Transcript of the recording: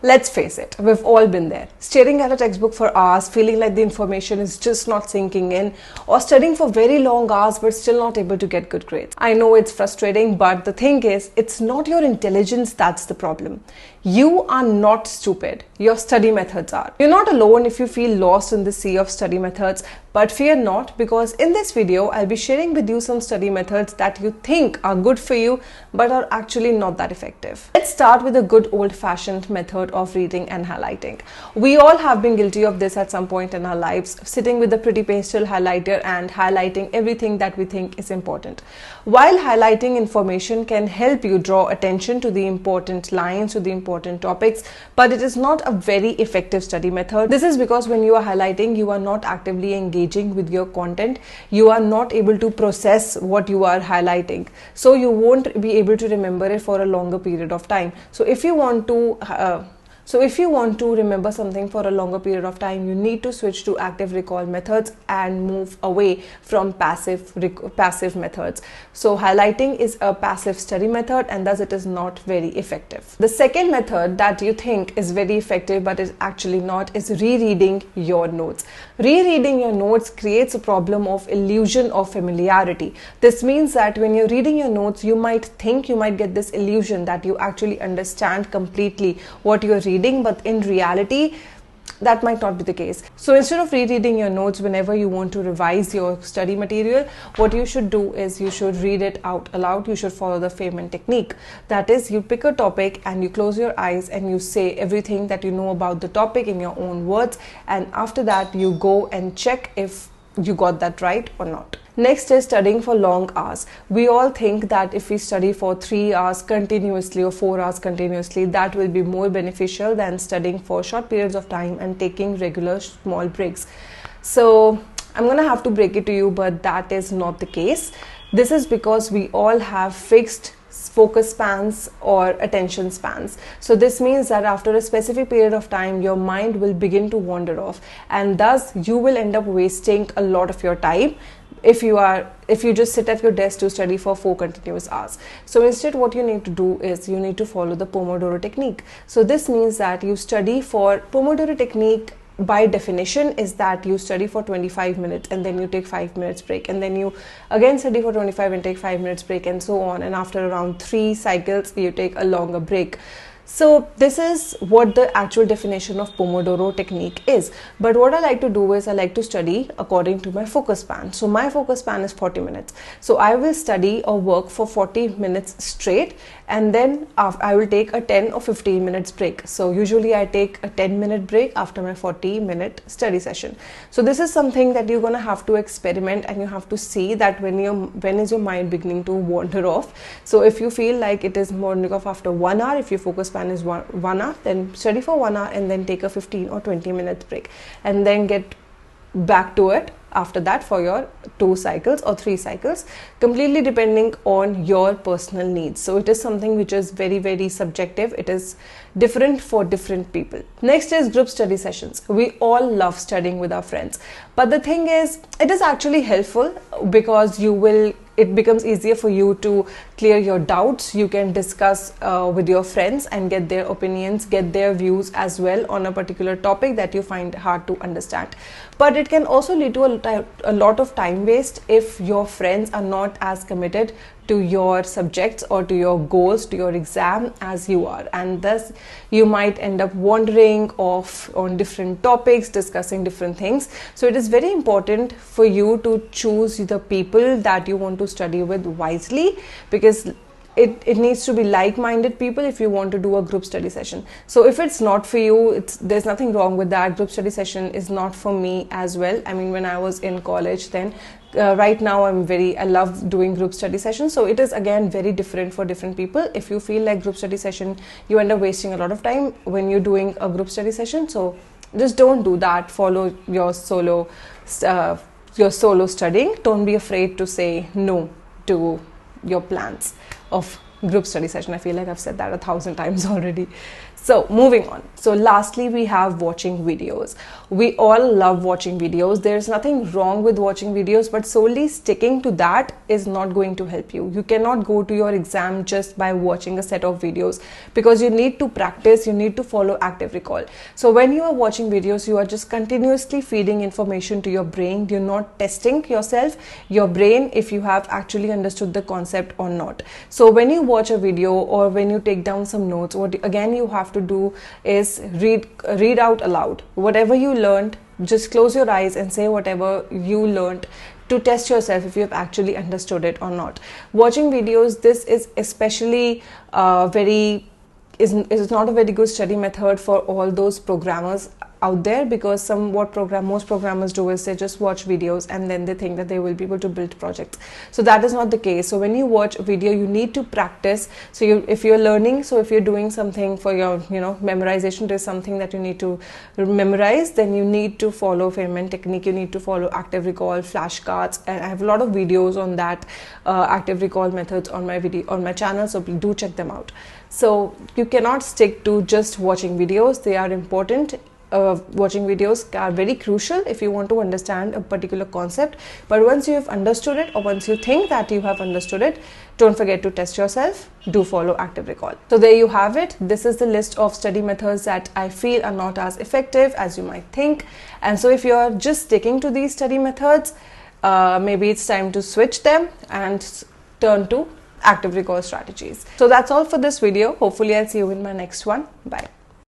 Let's face it, we've all been there. Staring at a textbook for hours, feeling like the information is just not sinking in, or studying for very long hours but still not able to get good grades. I know it's frustrating, but the thing is, it's not your intelligence that's the problem. You are not stupid. Your study methods are. You're not alone if you feel lost in the sea of study methods, but fear not, because in this video, I'll be sharing with you some study methods that you think are good for you, but are actually not that effective. Let's start with a good old-fashioned method of reading and highlighting. We all have been guilty of this at some point in our lives, sitting with a pretty pastel highlighter and highlighting everything that we think is important. While highlighting information can help you draw attention to the important lines, to the important topics, but it is not a very effective study method. This is because when you are highlighting, you are not actively engaging with your content. You are not able to process what you are highlighting, so you won't be able to remember it for a longer period of time. So if you want to remember something for a longer period of time, you need to switch to active recall methods and move away from passive methods. So highlighting is a passive study method, and thus it is not very effective. The second method that you think is very effective but is actually not is rereading your notes. Rereading your notes creates a problem of illusion of familiarity. This means that when you're reading your notes, you might get this illusion that you actually understand completely what you're reading, but in reality that might not be the case. So instead of rereading your notes whenever you want to revise your study material, what you should do is you should read it out aloud. You should follow the Feynman technique. That is, you pick a topic and you close your eyes and you say everything that you know about the topic in your own words, and after that you go and check if you got that right or not. Next is studying for long hours. We all think that if we study for 3 hours continuously or 4 hours continuously, that will be more beneficial than studying for short periods of time and taking regular small breaks. So I'm gonna have to break it to you, but that is not the case. This is because we all have fixed focus spans or attention spans. So this means that after a specific period of time, your mind will begin to wander off, and thus you will end up wasting a lot of your time if you just sit at your desk to study for 4 continuous hours. So instead, what you need to do is you need to follow the Pomodoro technique. So this means that you study for Pomodoro technique. By definition is that you study for 25 minutes and then you take 5 minutes break, and then you again study for 25 and take 5 minutes break, and so on, and after around 3 cycles you take a longer break. So this is what the actual definition of Pomodoro technique is. But what I like to do is I like to study according to my focus span. So my focus span is 40 minutes. So I will study or work for 40 minutes straight, and then I will take a 10 or 15 minutes break. So usually I take a 10-minute break after my 40-minute study session. So this is something that you're going to have to experiment, and you have to see that when is your mind beginning to wander off. So if you feel like it is wandering off after 1 hour, if your focus span is one hour, then study for 1 hour and then take a 15 or 20 minutes break, and then get back to it after that for your 2 cycles or 3 cycles, completely depending on your personal needs. So it is something which is very, very subjective. It is different for different people. Next is group study sessions. We all love studying with our friends, but the thing is, it is actually helpful because it becomes easier for you to clear your doubts. You can discuss with your friends and get their opinions, get their views as well on a particular topic that you find hard to understand. But it can also lead to a lot of time waste if your friends are not as committed to your subjects or to your goals, to your exam as you are, and thus you might end up wandering off on different topics, discussing different things. So it is very important for you to choose the people that you want to study with wisely, because it needs to be like-minded people if you want to do a group study session. So if it's not for you, there's nothing wrong with that. Group study session is not for me as well. I mean, when I was in college then, right now I love doing group study sessions. So it is again very different for different people. If you feel like group study session, you end up wasting a lot of time when you're doing a group study session. So just don't do that. Follow your solo studying. Don't be afraid to say no to your plans of group study session. I feel like I've said that 1,000 times already. So moving on. So lastly, we have watching videos. We all love watching videos. There's nothing wrong with watching videos, but solely sticking to that is not going to help you. You cannot go to your exam just by watching a set of videos, because you need to practice, you need to follow active recall. So when you are watching videos, you are just continuously feeding information to your brain. You're not testing yourself, your brain, if you have actually understood the concept or not. So when you watch a video or when you take down some notes, what again you have to do is read out aloud whatever you learned. Just close your eyes and say whatever you learned to test yourself if you have actually understood it or not. Watching videos, this is especially is not a very good study method for all those programmers out there, because most programmers do is they just watch videos and then they think that they will be able to build projects. So that is not the case. So when you watch a video, you need to practice. So if you're learning, so if you're doing something for your memorization, there's something that you need to memorize, then you need to follow Feynman technique, you need to follow active recall, flashcards, and I have a lot of videos on that active recall methods on my channel, so do check them out. So you cannot stick to just watching videos. They are important. Watching videos are very crucial if you want to understand a particular concept, but once you have understood it, or once you think that you have understood it, don't forget to test yourself. Do follow active recall. So there you have it. This is the list of study methods that I feel are not as effective as you might think. And so if you are just sticking to these study methods, maybe it's time to switch them and turn to active recall strategies. So that's all for this video. Hopefully I'll see you in my next one. Bye.